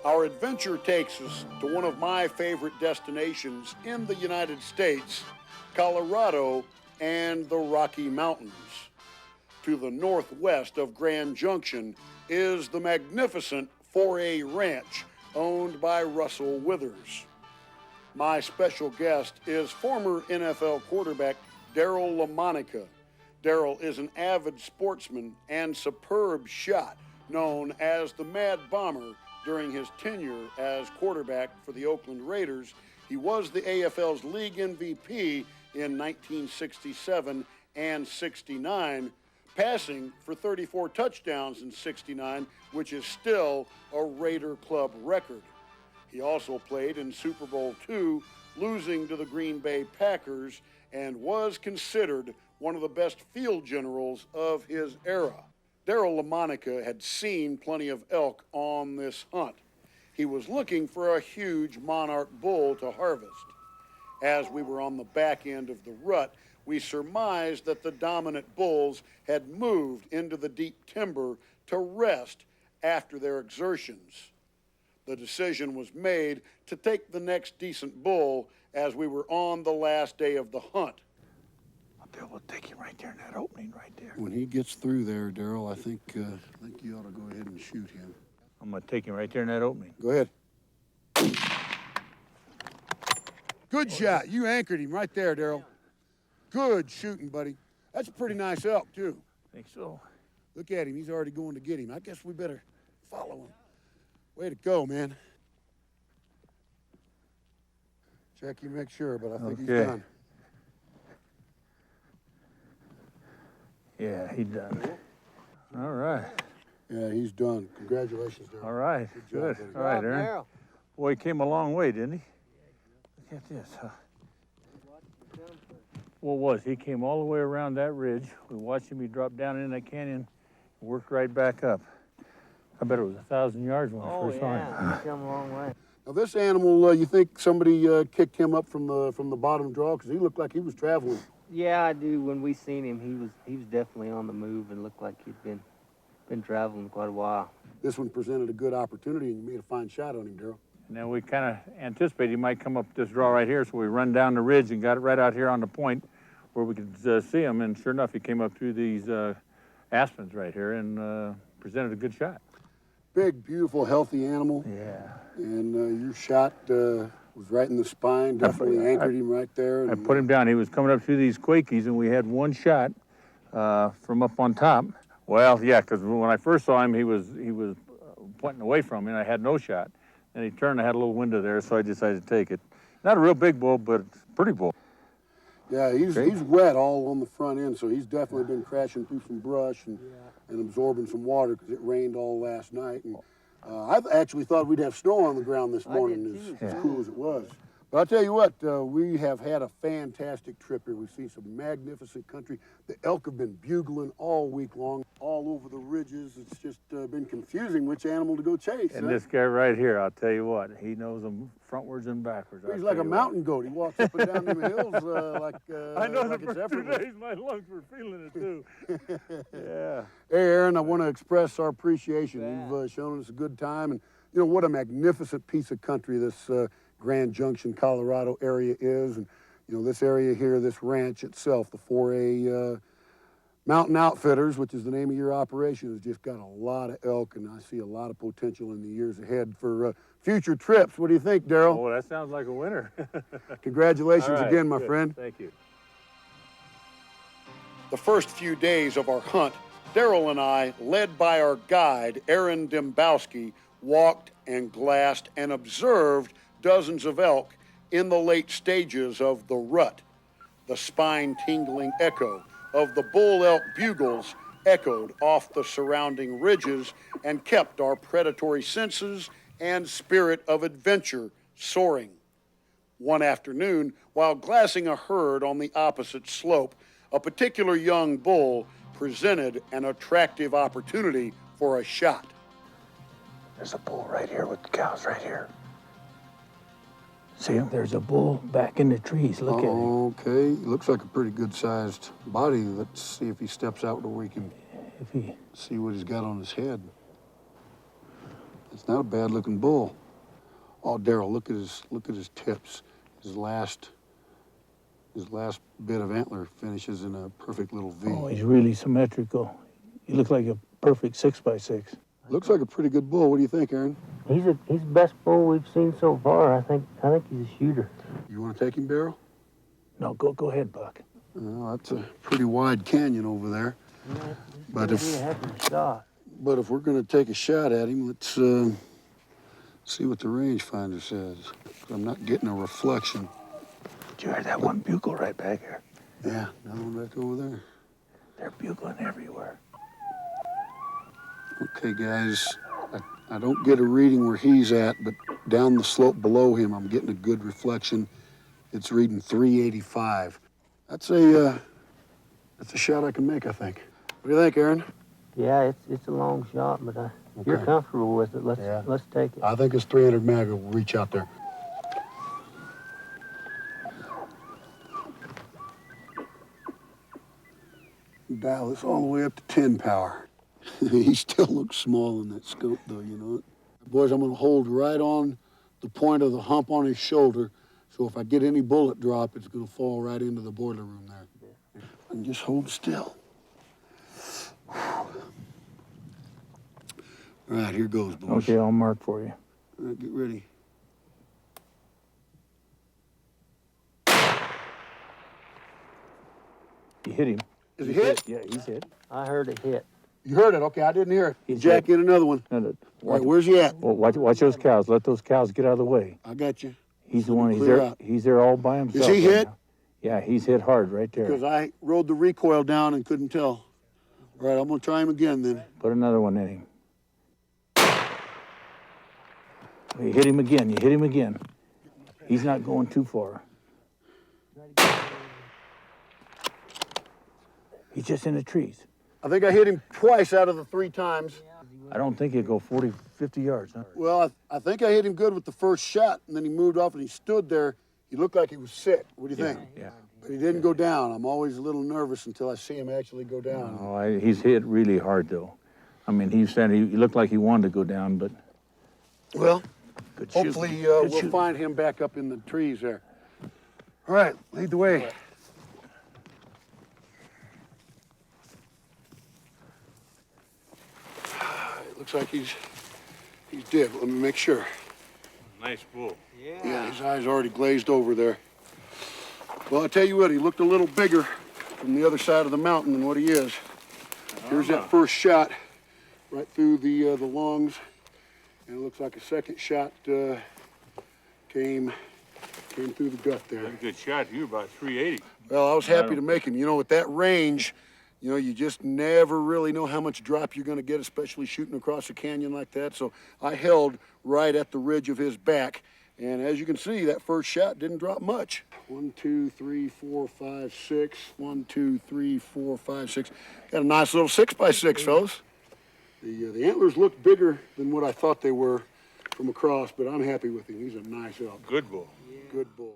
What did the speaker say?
Our adventure takes us to one of my favorite destinations in the United States, Colorado and the Rocky Mountains. To the northwest of Grand Junction is the magnificent 4A Ranch owned by Russell Withers. My special guest is former NFL quarterback Daryle Lamonica. Daryle is an avid sportsman and superb shot known as the Mad Bomber. During his tenure as quarterback for the Oakland Raiders, he was the AFL's league MVP in 1967 and 69, passing for 34 touchdowns in 69, which is still a Raider club record. He also played in Super Bowl II, losing to the Green Bay Packers, and was considered one of the best field generals of his era. Daryle Lamonica had seen plenty of elk on this hunt. He was looking for a huge monarch bull to harvest. As we were on the back end of the rut, we surmised that the dominant bulls had moved into the deep timber to rest after their exertions. The decision was made to take the next decent bull as we were on the last day of the hunt. We'll take him right there in that opening right there. When he gets through there, Daryle, I think you ought to go ahead and shoot him. I'm going to take him right there in that opening. Go ahead. Good shot. You anchored him right there, Daryle. Good shooting, buddy. That's a pretty nice elk, too. Think so. Look at him. He's already going to get him. I guess we better follow him. Way to go, man. Check you, make sure, but I think he's done. Yeah, he's done. All right. Yeah, he's done. Congratulations, Daryle. All right. Good. All right, Aaron. Boy, he came a long way, didn't he? Look at this. What was? He came all the way around that ridge. We watched him. He dropped down in that canyon, worked right back up. I bet it was 1,000 yards when I first saw him. Yeah, he's come a long way. Now this animal, you think somebody kicked him up from the bottom draw? Because he looked like he was traveling. Yeah, I do. When we seen him, he was definitely on the move and looked like he'd been traveling quite a while. This one presented a good opportunity, and you made a fine shot on him, Daryle. Now we kind of anticipated he might come up this draw right here, so we run down the ridge and got it right out here on the point where we could see him. And sure enough, he came up through these aspens right here and presented a good shot. Big, beautiful, healthy animal. Yeah. And your shot was right in the spine, definitely anchored him right there. I put him down. He was coming up through these quakies, and we had one shot from up on top. Well, yeah, because when I first saw him, he was pointing away from me, and I had no shot. And he turned, I had a little window there, so I decided to take it. Not a real big bull, but a pretty bull. Yeah, he's wet all on the front end, so he's definitely been crashing through some brush and absorbing some water because it rained all last night. And I actually thought we'd have snow on the ground this morning, as cool as it was. But I'll tell you what, we have had a fantastic trip here. We've seen some magnificent country. The elk have been bugling all week long, all over the ridges. It's just been confusing which animal to go chase. And this guy right here, I'll tell you what, he knows them frontwards and backwards. He's like a mountain goat. He walks up and down them hills like I know like the first 2 days my lungs were feeling it too. Yeah. Hey, Aaron, I want to express our appreciation. You've shown us a good time, and you know what a magnificent piece of country this Grand Junction, Colorado area is. And you know, this area here, this ranch itself, the 4A Mountain Outfitters, which is the name of your operation, has just got a lot of elk, and I see a lot of potential in the years ahead for future trips. What do you think, Daryle? Oh, that sounds like a winner. Congratulations again, my friend. Thank you. The first few days of our hunt, Daryle and I, led by our guide, Aaron Dembowski, walked and glassed and observed dozens of elk in the late stages of the rut. The spine-tingling echo of the bull elk bugles echoed off the surrounding ridges and kept our predatory senses and spirit of adventure soaring. One afternoon, while glassing a herd on the opposite slope, a particular young bull presented an attractive opportunity for a shot. There's a bull right here with the cows right here. See him? There's a bull back in the trees. Look at him. Okay, looks like a pretty good-sized body. Let's see if he steps out where we can see what he's got on his head. It's not a bad-looking bull. Oh, Daryle, look at his tips. His last bit of antler finishes in a perfect little V. Oh, he's really symmetrical. He looks like a perfect 6x6. Looks like a pretty good bull. What do you think, Aaron? He's the best bull we've seen so far. I think he's a shooter. You want to take him, Daryle? No, go ahead, Buck. Well, that's a pretty wide canyon over there. Yeah, But be a heck of a shot. But if we're going to take a shot at him, let's see what the rangefinder says. I'm not getting a reflection. Did you hear that one bugle right back here? Yeah, another one back over there. They're bugling everywhere. Okay, guys, I don't get a reading where he's at, but down the slope below him, I'm getting a good reflection. It's reading 385. That's a shot I can make, I think. What do you think, Aaron? Yeah, it's a long shot, but if you're comfortable with it, let's take it. I think his 300 mag will reach out there. Dial this all the way up to 10 power. He still looks small in that scope, though, you know it. Boys, I'm going to hold right on the point of the hump on his shoulder, so if I get any bullet drop, it's going to fall right into the boiler room there. And just hold still. All right, here goes, boys. Okay, I'll mark for you. All right, get ready. You hit him. Is he hit? Yeah, he's hit. I heard it hit. You heard it. Okay, I didn't hear it. He's Jack hit. in another one. No, no. All right, where's he at? Well, watch those cows. Let those cows get out of the way. I got you. He's the one. He's Clear there. out. He's there all by himself. Is he right hit? now. Yeah, he's hit hard right there. Because I rode the recoil down and couldn't tell. All right, I'm going to try him again then. Put another one in him. You hit him again. You hit him again. He's not going too far. He's just in the trees. I think I hit him twice out of the 3 times. I don't think he'll go 40, 50 yards, huh? Well, I think I hit him good with the first shot, and then he moved off and he stood there. He looked like he was sick. What do you think? Yeah. But he didn't go down. I'm always a little nervous until I see him actually go down. Oh, he's hit really hard, though. I mean, he said he looked like he wanted to go down, but Well, good shooting. hopefully Good we'll shooting. find him back up in the trees there. All right, lead the way. It looks like he's dead. Let me make sure. Nice bull. Yeah, his eyes already glazed over there. Well, I tell you what, he looked a little bigger from the other side of the mountain than what he is. Here's that first shot right through the lungs, and it looks like a second shot came through the gut there. That's a good shot. You were about 380. Well, I was happy to make him. You know, with that range, you know, you just never really know how much drop you're going to get, especially shooting across a canyon like that. So I held right at the ridge of his back. And as you can see, that first shot didn't drop much. 1, 2, 3, 4, 5, 6. 1, 2, 3, 4, 5, 6. Got a nice little 6x6, fellas. The antlers look bigger than what I thought they were from across, but I'm happy with him. He's a nice elk. Good bull. Good bull.